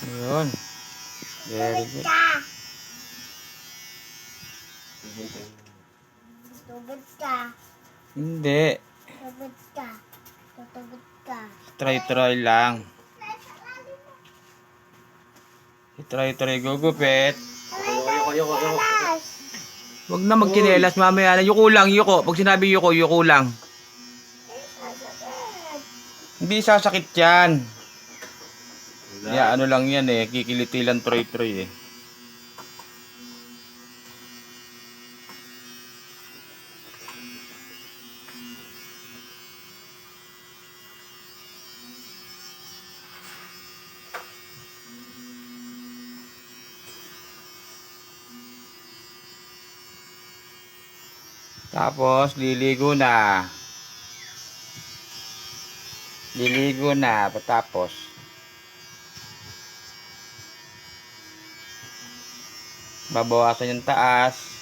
Ayun. Very good. Tutubod ka. Hindi. Tutubod ka. Tutubod ka. Try lang. Try gugupit. Ayoko. Wag na magkinelas mamaya na. Yuko lang, yuko. Pag sinabi yuko, yuko lang. Hindi sasakit yan. Ya, ano lang yan eh. Kikiliti lang troy eh. Tapos, liligo na. Liligo na. Patapos. Babawasan yung taas.